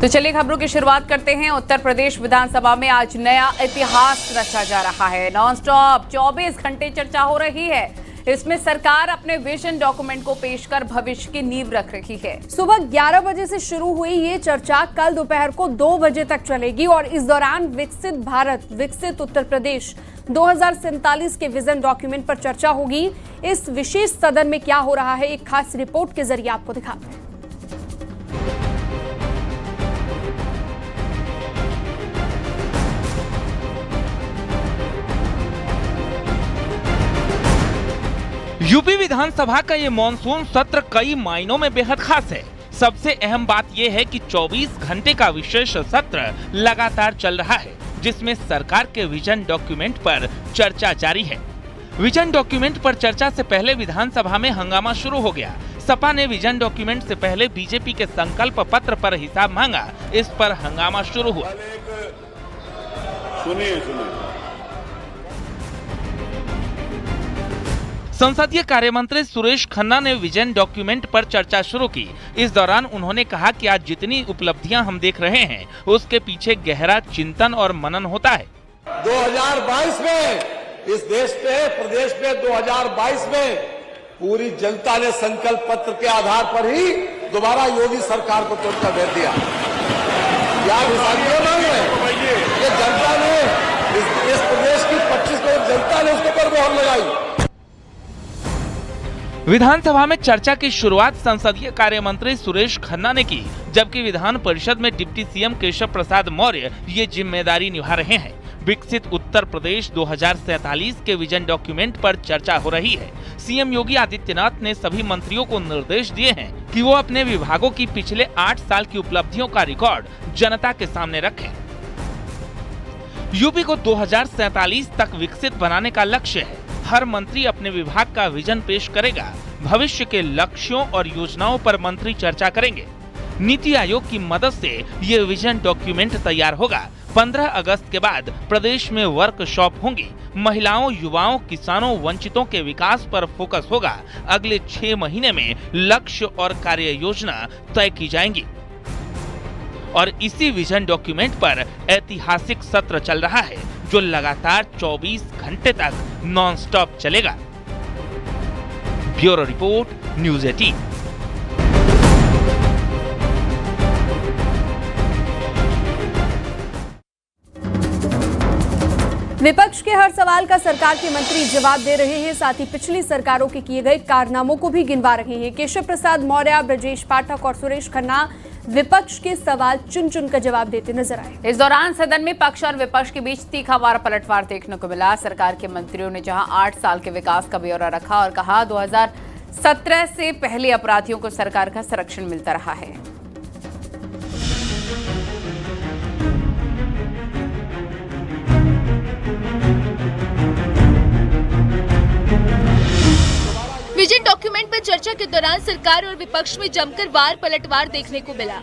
तो चलिए खबरों की शुरुआत करते हैं। उत्तर प्रदेश विधानसभा में आज नया इतिहास रचा जा रहा है। नॉनस्टॉप 24 घंटे चर्चा हो रही है। इसमें सरकार अपने विजन डॉक्यूमेंट को पेश कर भविष्य की नींव रख रही है। सुबह 11 बजे से शुरू हुई ये चर्चा कल दोपहर को 2 बजे तक चलेगी और इस दौरान विकसित भारत विकसित उत्तर प्रदेश 2047 के विजन डॉक्यूमेंट पर चर्चा होगी। इस विशेष सदन में क्या हो रहा है, एक खास रिपोर्ट के जरिए आपको दिखाते हैं। यूपी विधानसभा का ये मॉनसून सत्र कई मायनों में बेहद खास है। सबसे अहम बात यह है कि 24 घंटे का विशेष सत्र लगातार चल रहा है, जिसमें सरकार के विजन डॉक्यूमेंट पर चर्चा जारी है। विजन डॉक्यूमेंट पर चर्चा से पहले विधानसभा में हंगामा शुरू हो गया। सपा ने विजन डॉक्यूमेंट से पहले बीजेपी के संकल्प पत्र पर हिसाब मांगा। इस पर हंगामा शुरू हुआ। संसदीय कार्यमंत्री सुरेश खन्ना ने विजन डॉक्यूमेंट पर चर्चा शुरू की। इस दौरान उन्होंने कहा कि आज जितनी उपलब्धियां हम देख रहे हैं, उसके पीछे गहरा चिंतन और मनन होता है। 2022 में इस देश पे प्रदेश में 2022 में पूरी जनता ने संकल्प पत्र के आधार पर ही दोबारा योगी सरकार को तोड़कर भेज दिया। ये जनता ने इस प्रदेश की 25 करोड़ जनता ने उसके ऊपर मोहर लगाई। विधानसभा में चर्चा की शुरुआत संसदीय कार्य मंत्री सुरेश खन्ना ने की, जबकि विधान परिषद में डिप्टी सीएम केशव प्रसाद मौर्य ये जिम्मेदारी निभा रहे हैं। विकसित उत्तर प्रदेश 2047 के विजन डॉक्यूमेंट पर चर्चा हो रही है। सीएम योगी आदित्यनाथ ने सभी मंत्रियों को निर्देश दिए हैं कि वो अपने विभागों की पिछले 8 साल की उपलब्धियों का रिकॉर्ड जनता के सामने रखें। यूपी को 2047 तक विकसित बनाने का लक्ष्य है। हर मंत्री अपने विभाग का विजन पेश करेगा। भविष्य के लक्ष्यों और योजनाओं पर मंत्री चर्चा करेंगे। नीति आयोग की मदद से ये विजन डॉक्यूमेंट तैयार होगा। 15 अगस्त के बाद प्रदेश में वर्कशॉप होंगी। महिलाओं, युवाओं, किसानों, वंचितों के विकास पर फोकस होगा। अगले 6 महीने में लक्ष्य और कार्य योजना तय की जाएंगी और इसी विजन डॉक्यूमेंट पर ऐतिहासिक सत्र चल रहा है, जो लगातार 24 घंटे तक नॉनस्टॉप चलेगा। Bureau report, news 18। विपक्ष के हर सवाल का सरकार के मंत्री जवाब दे रहे हैं। साथ ही पिछली सरकारों के किए गए कारनामों को भी गिनवा रहे हैं। केशव प्रसाद मौर्य, ब्रजेश पाठक और सुरेश खन्ना विपक्ष के सवाल चुन चुन कर जवाब देते नजर आए। इस दौरान सदन में पक्ष और विपक्ष के बीच तीखा वार पलटवार देखने को मिला। सरकार के मंत्रियों ने जहां 8 साल के विकास का ब्यौरा रखा और कहा 2017 से पहले अपराधियों को सरकार का संरक्षण मिलता रहा है। विजन डॉक्यूमेंट पर चर्चा के दौरान सरकार और विपक्ष में जमकर वार पलटवार देखने को मिला।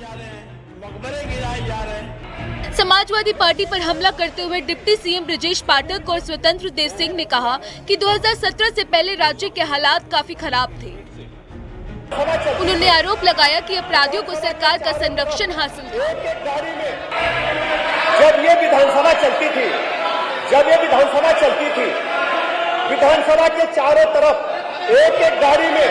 समाजवादी पार्टी पर हमला करते हुए डिप्टी सीएम ब्रजेश पाठक और स्वतंत्र देव सिंह ने कहा कि 2017 से पहले राज्य के हालात काफी खराब थे। उन्होंने आरोप लगाया कि अपराधियों को सरकार का संरक्षण हासिल था। जब ये विधानसभा चलती थी, विधानसभा के चारों तरफ एक गाड़ी में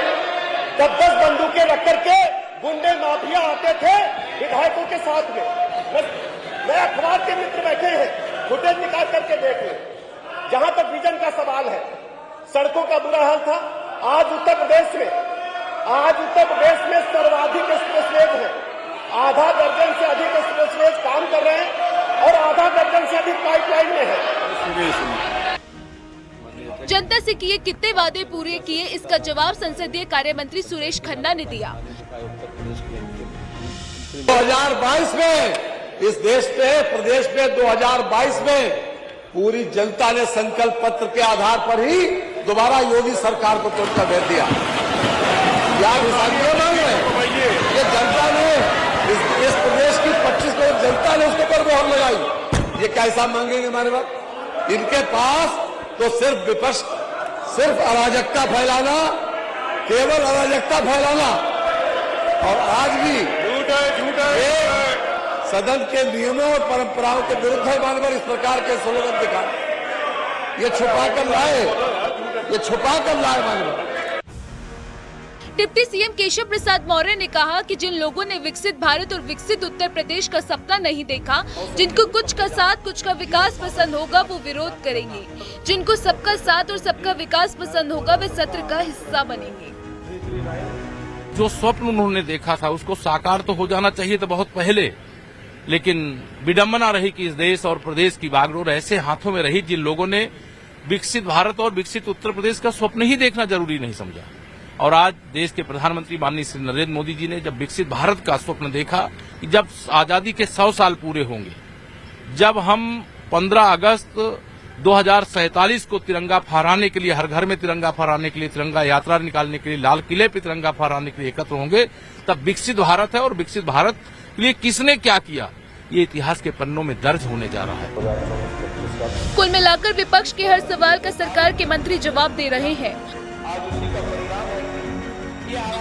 10-10 बंदूकें रख करके गुंडे माफिया आते थे विधायकों के साथ में। मैं अखबार के मित्र बैठे हैं, फुटेज निकाल करके देख लें। जहां तक विजन का सवाल है, सड़कों का बुरा हाल था। आज उत्तर प्रदेश में सर्वाधिक एक्सप्रेसवेज है। आधा दर्जन से अधिक एक्सप्रेसवेज काम कर रहे हैं और आधा दर्जन से अधिक पाइपलाइन में है। जनता से किए कितने वादे पूरे किए, इसका जवाब संसदीय कार्य मंत्री सुरेश खन्ना ने दिया। 2022 में इस देश पे प्रदेश में 2022 में पूरी जनता ने संकल्प पत्र के आधार पर ही दोबारा योगी सरकार को तोड़कर भेज दिया। ये जनता ने इस प्रदेश की 25 करोड़ जनता ने उसके ऊपर मोहर लगाई। ये कैसा मांगेंगे हमारे बात? इनके पास तो सिर्फ विपक्ष, सिर्फ अराजकता फैलाना, केवल अराजकता फैलाना। और आज भी सदन के नियमों और परंपराओं के विरुद्ध है मानवर इस प्रकार के स्लोगन दिखा, ये छुपा कर लाए मानवर। डिप्टी सीएम केशव प्रसाद मौर्य ने कहा कि जिन लोगों ने विकसित भारत और विकसित उत्तर प्रदेश का सपना नहीं देखा, जिनको कुछ का साथ कुछ का विकास पसंद होगा वो विरोध करेंगे, जिनको सबका साथ और सबका विकास पसंद होगा वे सत्र का हिस्सा बनेंगे। जो स्वप्न उन्होंने देखा था उसको साकार तो हो जाना चाहिए था बहुत पहले, लेकिन विडंबना रही कि इस देश और प्रदेश की बागडोर ऐसे हाथों में रही जिन लोगों ने विकसित भारत और विकसित उत्तर प्रदेश का स्वप्न ही देखना जरूरी नहीं समझा। और आज देश के प्रधानमंत्री माननीय श्री नरेंद्र मोदी जी ने जब विकसित भारत का स्वप्न देखा कि जब आजादी के 100 साल पूरे होंगे, जब हम 15 अगस्त 2047 को तिरंगा फहराने के लिए, हर घर में तिरंगा फहराने के लिए, तिरंगा यात्रा निकालने के लिए, लाल किले पर तिरंगा फहराने के लिए एकत्र होंगे, तब विकसित भारत है और विकसित भारत के लिए किसने क्या किया ये इतिहास के पन्नों में दर्ज होने जा रहा है। कुल मिलाकर विपक्ष के हर सवाल का सरकार के मंत्री जवाब दे रहे हैं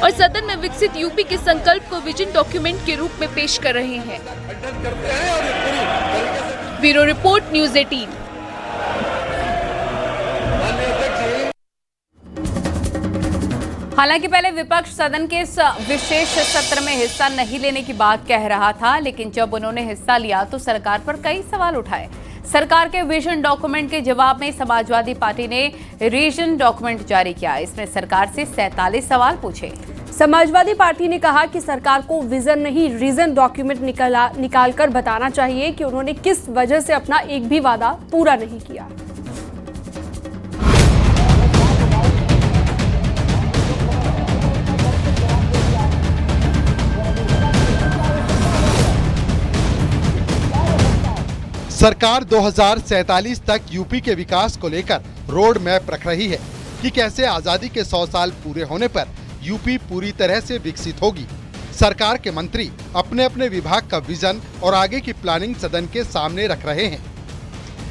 और सदन में विकसित यूपी के संकल्प को विजन डॉक्यूमेंट के रूप में पेश कर रहे हैं। Bureau report, news 18। हालांकि पहले विपक्ष सदन के इस विशेष सत्र में हिस्सा नहीं लेने की बात कह रहा था, लेकिन जब उन्होंने हिस्सा लिया तो सरकार पर कई सवाल उठाए। सरकार के विजन डॉक्यूमेंट के जवाब में समाजवादी पार्टी ने रीजन डॉक्यूमेंट जारी किया। इसमें सरकार से 47 सवाल पूछे। समाजवादी पार्टी ने कहा कि सरकार को विजन नहीं रीजन डॉक्यूमेंट निकाल कर बताना चाहिए कि उन्होंने किस वजह से अपना एक भी वादा पूरा नहीं किया। सरकार 2047 तक यूपी के विकास को लेकर रोड मैप रख रही है कि कैसे आजादी के 100 साल पूरे होने पर यूपी पूरी तरह से विकसित होगी। सरकार के मंत्री अपने अपने विभाग का विजन और आगे की प्लानिंग सदन के सामने रख रहे हैं,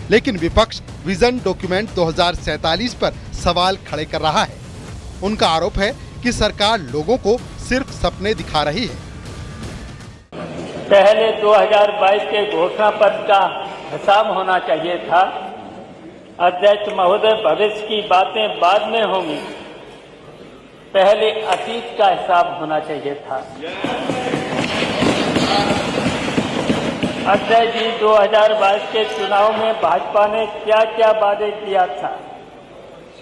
लेकिन विपक्ष विजन डॉक्यूमेंट 2047 पर सवाल खड़े कर रहा है। उनका आरोप है कि सरकार लोगों को सिर्फ सपने दिखा रही है। पहले 2022 के घोषणा पत्र का हिसाब होना चाहिए था। अध्यक्ष महोदय, भविष्य की बातें बाद में होंगी, पहले अतीत का हिसाब होना चाहिए था। अध्यक्ष जी, 2022 के चुनाव में भाजपा ने क्या क्या वादे किया था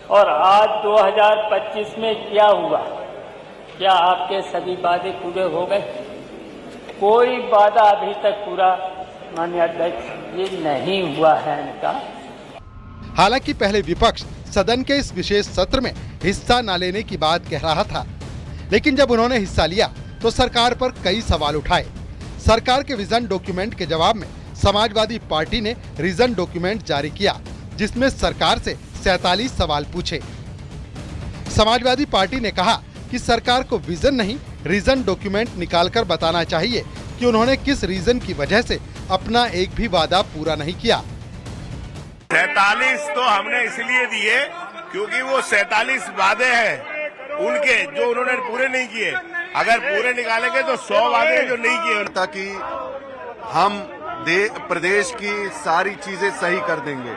और आज 2025 में क्या हुआ? क्या आपके सभी वादे पूरे हो गए? कोई वादा अभी तक पूरा माननीय अध्यक्ष ये नहीं हुआ है इनका। हालांकि पहले विपक्ष सदन के इस विशेष सत्र में हिस्सा न लेने की बात कह रहा था, लेकिन जब उन्होंने हिस्सा लिया तो सरकार पर कई सवाल उठाए। सरकार के विजन डॉक्यूमेंट के जवाब में समाजवादी पार्टी ने रीजन डॉक्यूमेंट जारी किया, जिसमें सरकार से 47 सवाल पूछे। समाजवादी पार्टी ने कहा कि सरकार को विजन नहीं रीजन डॉक्यूमेंट निकालकर बताना चाहिए कि उन्होंने किस रीजन की वजह से अपना एक भी वादा पूरा नहीं किया। 47 तो हमने इसलिए दिए क्योंकि वो 47 वादे हैं उनके जो उन्होंने पूरे नहीं किए। अगर पूरे निकालेंगे तो 100 वादे जो नहीं किए, ताकि हम प्रदेश की सारी चीजें सही कर देंगे।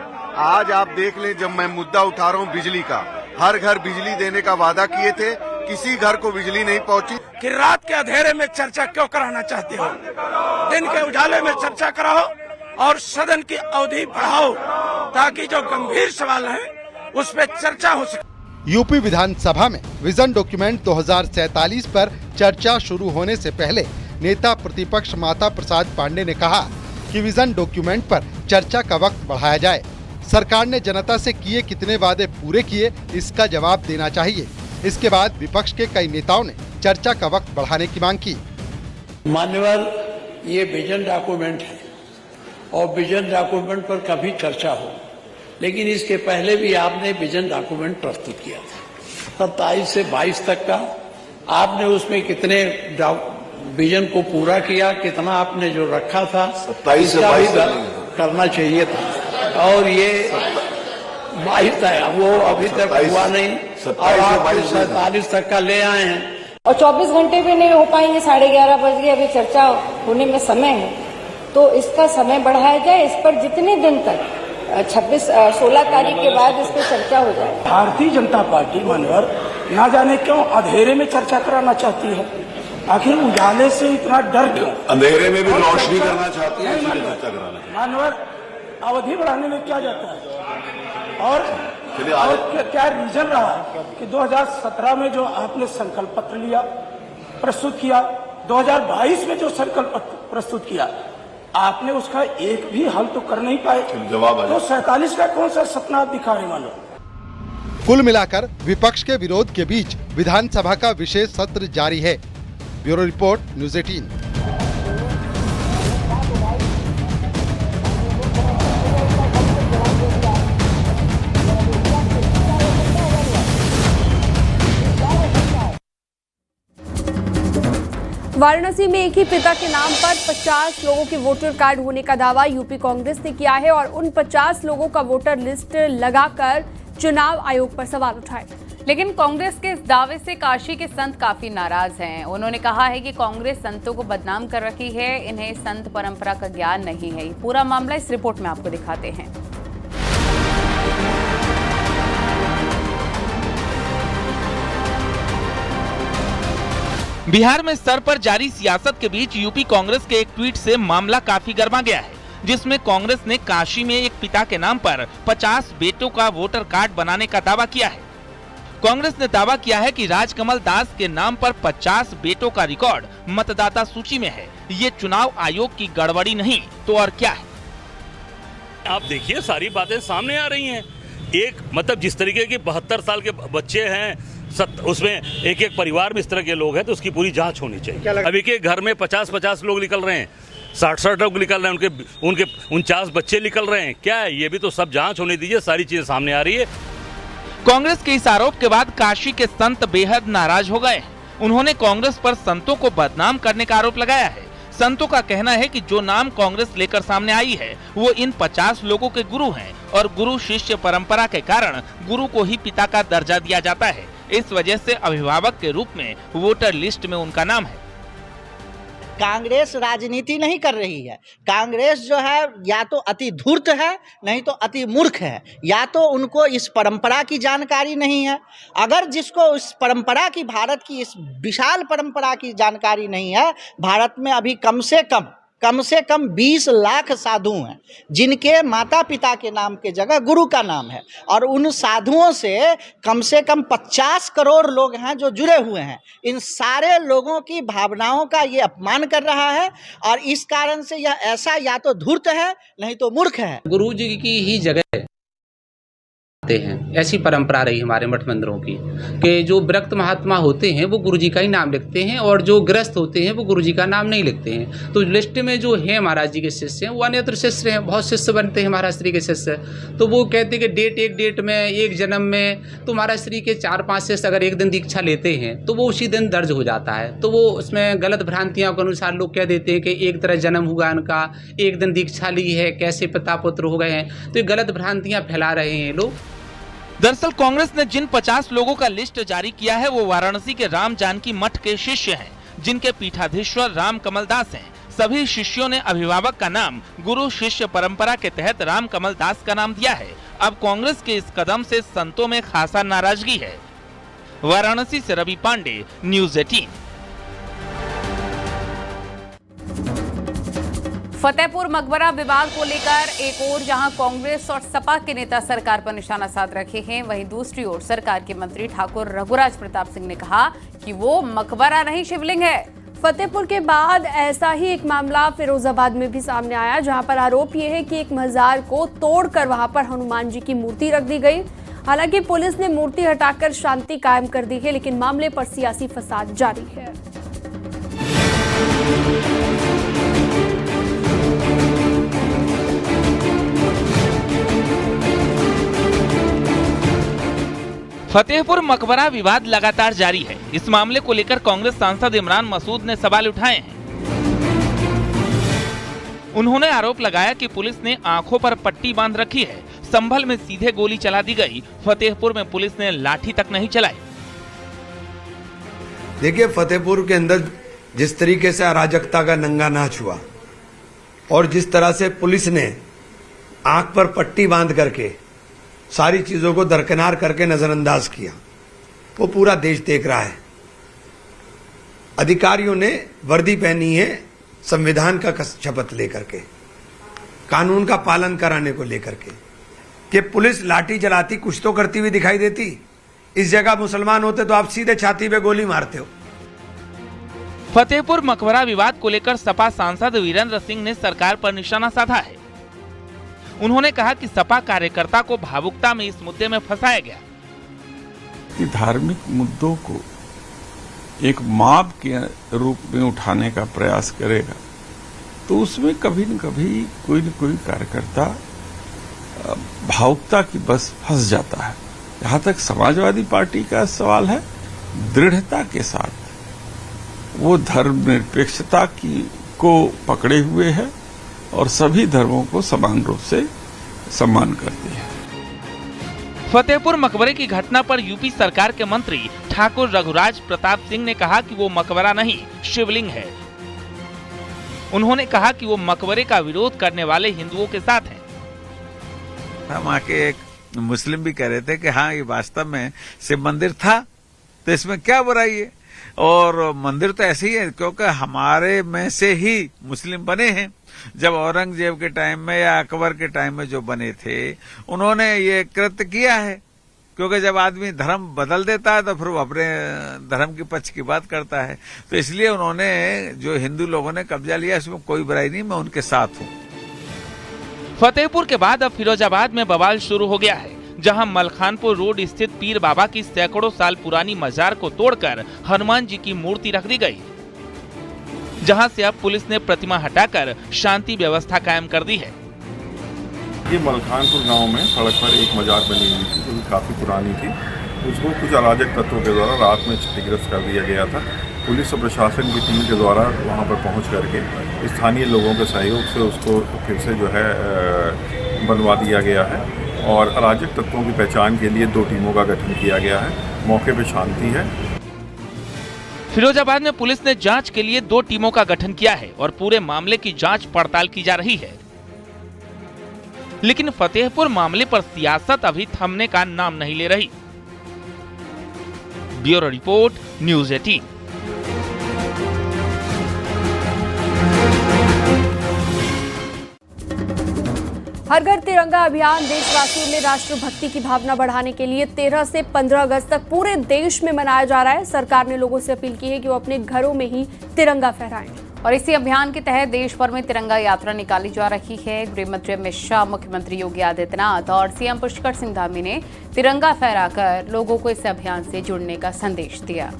आज आप देख लें, जब मैं मुद्दा उठा रहा हूँ बिजली का, हर घर बिजली देने का वादा किए थे, किसी घर को बिजली नहीं पहुंची। कि रात के अंधेरे में चर्चा क्यों कराना चाहते हो? दिन के उजाले में चर्चा कराओ और सदन की अवधि बढ़ाओ ताकि जो गंभीर सवाल हैं उस पर चर्चा हो सके। यूपी विधानसभा में विजन डॉक्यूमेंट 2047 पर चर्चा शुरू होने से पहले नेता प्रतिपक्ष माता प्रसाद पांडे ने कहा कि विजन डॉक्यूमेंट पर चर्चा का वक्त बढ़ाया जाए। सरकार ने जनता से किए कितने वादे पूरे किए, इसका जवाब देना चाहिए। इसके बाद विपक्ष के कई नेताओं ने चर्चा का वक्त बढ़ाने की मांग की। मान्यवर, ये विजन डॉक्यूमेंट है और विजन डॉक्यूमेंट पर कभी चर्चा हो, लेकिन इसके पहले भी आपने विजन डॉक्यूमेंट प्रस्तुत किया था 27 से 22 तक का। आपने उसमें कितने विजन को पूरा किया, कितना आपने जो रखा था 27 से 22 करना चाहिए था, और ये 22 तक वो अभी तक हुआ नहीं और आप 47 तक का ले आए हैं और 24 घंटे भी नहीं हो पाएंगे। 11:30 बज गए, अभी चर्चा होने में समय है। तो इसका समय बढ़ाया जाए, इस पर जितने दिन तक 16 तारीख के बाद इस पर चर्चा हो जाए। भारतीय जनता पार्टी मानवर ना जाने क्यों अंधेरे में चर्चा कराना चाहती है। आखिर उजाले से इतना डर क्यों? अंधेरे में भी रोशनी करना चाहती है, इसलिए चर्चा कराना है। मानवर अवधि बढ़ाने में क्या जाता है? और क्या रीजन रहा कि 2017 में जो आपने संकल्प पत्र लिया, प्रस्तुत किया, 2022 में जो संकल्प पत्र प्रस्तुत किया, आपने उसका एक भी हल तो कर नहीं पाए। जवाब तो 47 का कौन सा सपना आप दिखा रहे मानो? कुल मिलाकर विपक्ष के विरोध के बीच विधानसभा का विशेष सत्र जारी है। Bureau report, news 18। वाराणसी में एक ही पिता के नाम पर 50 लोगों के वोटर कार्ड होने का दावा यूपी कांग्रेस ने किया है और उन 50 लोगों का वोटर लिस्ट लगाकर चुनाव आयोग पर सवाल उठाए। लेकिन कांग्रेस के इस दावे से काशी के संत काफी नाराज हैं। उन्होंने कहा है कि कांग्रेस संतों को बदनाम कर रखी है, इन्हें संत परंपरा का ज्ञान नहीं है। पूरा मामला इस रिपोर्ट में आपको दिखाते हैं। बिहार में सर पर जारी सियासत के बीच यूपी कांग्रेस के एक ट्वीट से मामला काफी गर्मा गया है, जिसमें कांग्रेस ने काशी में एक पिता के नाम पर 50 बेटों का वोटर कार्ड बनाने का दावा किया है। कांग्रेस ने दावा किया है कि राजकमल दास के नाम पर 50 बेटों का रिकॉर्ड मतदाता सूची में है। ये चुनाव आयोग की गड़बड़ी नहीं तो और क्या है? आप देखिए, सारी बातें सामने आ रही हैं। एक मतलब जिस तरीके के 72 साल के बच्चे हैं, उसमें एक एक परिवार में इस तरह के लोग हैं, तो उसकी पूरी जांच होनी चाहिए। अभी के घर में 50-50 लोग निकल रहे हैं, 60-60 लोग निकल रहे हैं, उनके 49 बच्चे निकल रहे हैं। क्या है ये भी तो सब जांच होने दीजिए, सारी चीजें सामने आ रही है। कांग्रेस के इस आरोप के बाद काशी के संत बेहद नाराज हो गए। उन्होंने कांग्रेस पर संतों को बदनाम करने का आरोप लगाया है। संतों का कहना है कि जो नाम कांग्रेस लेकर सामने आई है वो इन 50 लोगों के गुरु हैं और गुरु शिष्य परंपरा के कारण गुरु को ही पिता का दर्जा दिया जाता है। इस वजह से अभिभावक के रूप में वोटर लिस्ट में उनका नाम है। कांग्रेस राजनीति नहीं कर रही है। कांग्रेस जो है या तो अति धूर्त है, नहीं तो अति मूर्ख है, या तो उनको इस परंपरा की जानकारी नहीं है। अगर जिसको इस परंपरा की, भारत की इस विशाल परंपरा की जानकारी नहीं है, भारत में अभी कम से कम 20 लाख साधु हैं जिनके माता पिता के नाम के जगह गुरु का नाम है, और उन साधुओं से कम 50 करोड़ लोग हैं जो जुड़े हुए हैं। इन सारे लोगों की भावनाओं का ये अपमान कर रहा है, और इस कारण से यह ऐसा या तो धूर्त है नहीं तो मूर्ख है। गुरु जी की ही जगह हैं, ऐसी परंपरा रही हमारे मठ मंदिरों की कि जो विरक्त महात्मा होते हैं वो गुरुजी का ही नाम लिखते हैं, और जो ग्रस्त होते हैं वो गुरुजी का नाम नहीं लिखते हैं। तो लिस्ट में जो है महाराज जी के शिष्य हैं वो अन्यत्र शिष्य हैं, बहुत शिष्य बनते हैं महाराज श्री के शिष्य। तो वो कहते हैं कि एक डेट में, एक जन्म में, तो महाराज श्री के 4-5 शिष्य अगर एक दिन दीक्षा लेते हैं तो वो उसी दिन दर्ज हो जाता है। तो वो उसमें गलत भ्रांतियों के अनुसार लोग कह देते हैं कि एक तरह जन्म हुआ इनका, एक दिन दीक्षा ली है, कैसे पिता पुत्र हो गए हैं। तो ये गलत भ्रांतियाँ फैला रहे हैं लोग। दरअसल कांग्रेस ने जिन 50 लोगों का लिस्ट जारी किया है वो वाराणसी के राम जानकी मठ के शिष्य हैं, जिनके पीठाधीश्वर राम कमल दास हैं। सभी शिष्यों ने अभिभावक का नाम गुरु शिष्य परंपरा के तहत राम कमल दास का नाम दिया है। अब कांग्रेस के इस कदम से संतों में खासा नाराजगी है। वाराणसी से रवि पांडे, न्यूज़ 18। फतेहपुर मकबरा विवाद को लेकर एक ओर जहां कांग्रेस और सपा के नेता सरकार पर निशाना साध रखे हैं, वहीं दूसरी ओर सरकार के मंत्री ठाकुर रघुराज प्रताप सिंह ने कहा कि वो मकबरा नहीं शिवलिंग है। फतेहपुर के बाद ऐसा ही एक मामला फिरोजाबाद में भी सामने आया, जहां पर आरोप यह है कि एक मजार को तोड़कर वहां पर हनुमान जी की मूर्ति रख दी गई। हालांकि पुलिस ने मूर्ति हटाकर शांति कायम कर दी है, लेकिन मामले पर सियासी फसाद जारी है। फतेहपुर मकबरा विवाद लगातार जारी है। इस मामले को लेकर कांग्रेस सांसद इमरान मसूद ने सवाल उठाए हैं। उन्होंने आरोप लगाया कि पुलिस ने आंखों पर पट्टी बांध रखी है। संभल में सीधे गोली चला दी गई, फतेहपुर में पुलिस ने लाठी तक नहीं चलाई। देखिए, फतेहपुर के अंदर जिस तरीके से अराजकता का नंगा नाच हुआ, और जिस तरह से पुलिस ने आंख पर पट्टी बांध करके सारी चीजों को दरकिनार करके नजरअंदाज किया, वो पूरा देश देख रहा है। अधिकारियों ने वर्दी पहनी है संविधान का शपथ लेकर के, कानून का पालन कराने को लेकर के, कि पुलिस लाठी चलाती कुछ तो करती हुई दिखाई देती। इस जगह मुसलमान होते तो आप सीधे छाती पे गोली मारते हो। फतेहपुर मकबरा विवाद को लेकर सपा सांसद वीरेंद्र सिंह ने सरकार पर निशाना साधा है। उन्होंने कहा कि सपा कार्यकर्ता को भावुकता में इस मुद्दे में फंसाया गया। कि धार्मिक मुद्दों को एक माप के रूप में उठाने का प्रयास करेगा तो उसमें कभी न कभी कोई न कोई कार्यकर्ता भावुकता की बस फंस जाता है। जहां तक समाजवादी पार्टी का सवाल है, दृढ़ता के साथ वो धर्मनिरपेक्षता को पकड़े हुए है और सभी धर्मों को समान रूप से सम्मान करती है। फतेहपुर मकबरे की घटना पर यूपी सरकार के मंत्री ठाकुर रघुराज प्रताप सिंह ने कहा कि वो मकबरा नहीं, शिवलिंग है। उन्होंने कहा कि वो मकबरे का विरोध करने वाले हिंदुओं के साथ हैं। हम आके एक मुस्लिम भी कह रहे थे कि हाँ, ये वास्तव में शिव मंदिर था, तो इसमें क्या बुराई है। और मंदिर तो ऐसे ही है क्योंकि हमारे में से ही मुस्लिम बने हैं। जब औरंगजेब के टाइम में या अकबर के टाइम में जो बने थे, उन्होंने ये कृत्य किया है। क्योंकि जब आदमी धर्म बदल देता है तो फिर वो अपने धर्म के पक्ष की बात करता है, तो इसलिए उन्होंने जो हिंदू लोगों ने कब्जा लिया, इसमें कोई बुराई नहीं, मैं उनके साथ हूँ। फतेहपुर के बाद अब फिरोजाबाद में बवाल शुरू हो गया है, जहां मलखानपुर रोड स्थित पीर बाबा की सैकड़ों साल पुरानी मजार को तोड़कर हनुमान जी की मूर्ति रख दी गई, जहां से अब पुलिस ने प्रतिमा हटाकर शांति व्यवस्था कायम कर दी है। ये मलखानपुर गांव में सड़क पर एक मजार बनी हुई थी जो काफी पुरानी थी। उसको कुछ अराजक तत्वों के द्वारा रात में क्षतिग्रस्त कर दिया गया था। पुलिस और प्रशासन की टीम के द्वारा वहां पर पहुंच करके स्थानीय लोगों के सहयोग से उसको फिर से जो है बनवा दिया गया है और अराजक तत्वों की पहचान के लिए 2 टीमों का गठन किया गया है। मौके पर शांति है। फिरोजाबाद में पुलिस ने जांच के लिए 2 टीमों का गठन किया है और पूरे मामले की जांच पड़ताल की जा रही है। लेकिन फतेहपुर मामले पर सियासत अभी थमने का नाम नहीं ले रही। Bureau report, news 18। हर घर तिरंगा अभियान देशवासियों में राष्ट्रभक्ति की भावना बढ़ाने के लिए 13 से 15 अगस्त तक पूरे देश में मनाया जा रहा है। सरकार ने लोगों से अपील की है कि वो अपने घरों में ही तिरंगा फहराएं। और इसी अभियान के तहत देश भर में तिरंगा यात्रा निकाली जा रही है। गृह मंत्री अमित शाह, मुख्यमंत्री योगी आदित्यनाथ और सीएम पुष्कर सिंह धामी ने तिरंगा फहराकर लोगों को इस अभियान से जुड़ने का संदेश दिया।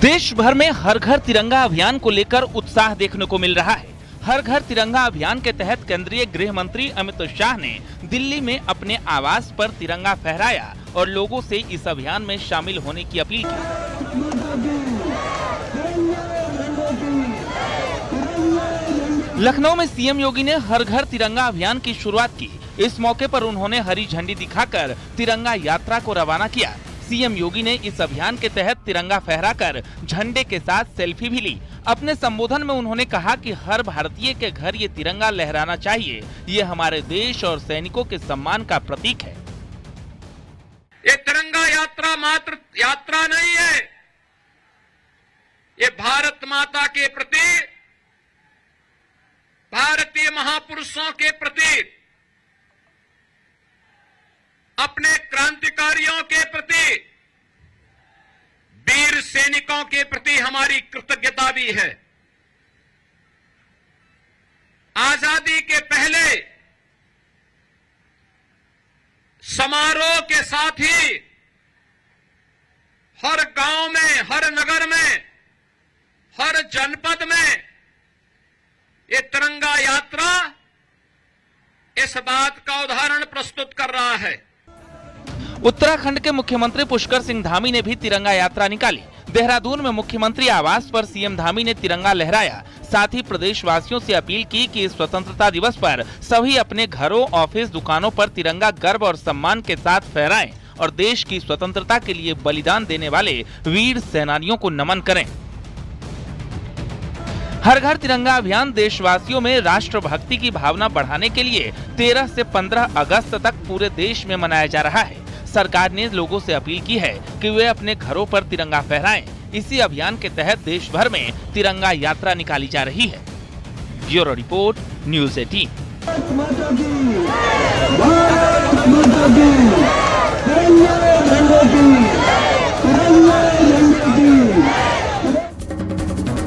देश भर में हर घर तिरंगा अभियान को लेकर उत्साह देखने को मिल रहा है। हर घर तिरंगा अभियान के तहत केंद्रीय गृह मंत्री अमित शाह ने दिल्ली में अपने आवास पर तिरंगा फहराया और लोगों से इस अभियान में शामिल होने की अपील की। लखनऊ में सीएम योगी ने हर घर तिरंगा अभियान की शुरुआत की। इस मौके पर उन्होंने हरी झंडी दिखाकर तिरंगा यात्रा को रवाना किया। सीएम योगी ने इस अभियान के तहत तिरंगा फहराकर झंडे के साथ सेल्फी भी ली। अपने संबोधन में उन्होंने कहा कि हर भारतीय के घर ये तिरंगा लहराना चाहिए। ये हमारे देश और सैनिकों के सम्मान का प्रतीक है। ये तिरंगा यात्रा मात्र यात्रा नहीं है, ये भारत माता के प्रति, भारतीय महापुरुषों के प्रति, अपने क्रांतिकारियों के प्रति, वीर सैनिकों के प्रति हमारी कृतज्ञता भी है। आजादी के पहले समारोह के साथ ही हर गांव में, हर नगर में, हर जनपद में ये तिरंगा यात्रा इस बात का उदाहरण प्रस्तुत कर रहा है। उत्तराखंड के मुख्यमंत्री पुष्कर सिंह धामी ने भी तिरंगा यात्रा निकाली। देहरादून में मुख्यमंत्री आवास पर सीएम धामी ने तिरंगा लहराया। साथ ही प्रदेशवासियों से अपील की कि इस स्वतंत्रता दिवस पर सभी अपने घरों, ऑफिस, दुकानों पर तिरंगा गर्व और सम्मान के साथ फहराएं और देश की स्वतंत्रता के लिए बलिदान देने वाले वीर सेनानियों को नमन करें। हर घर तिरंगा अभियान देशवासियों में राष्ट्रभक्ति की भावना बढ़ाने के लिए 13 से 15 अगस्त तक पूरे देश में मनाया जा रहा है। सरकार ने लोगों से अपील की है कि वे अपने घरों पर तिरंगा फहराएं। इसी अभियान के तहत देश भर में तिरंगा यात्रा निकाली जा रही है। Bureau report, news 18।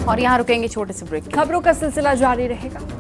और यहाँ रुकेंगे छोटे से ब्रेक। खबरों का सिलसिला जारी रहेगा।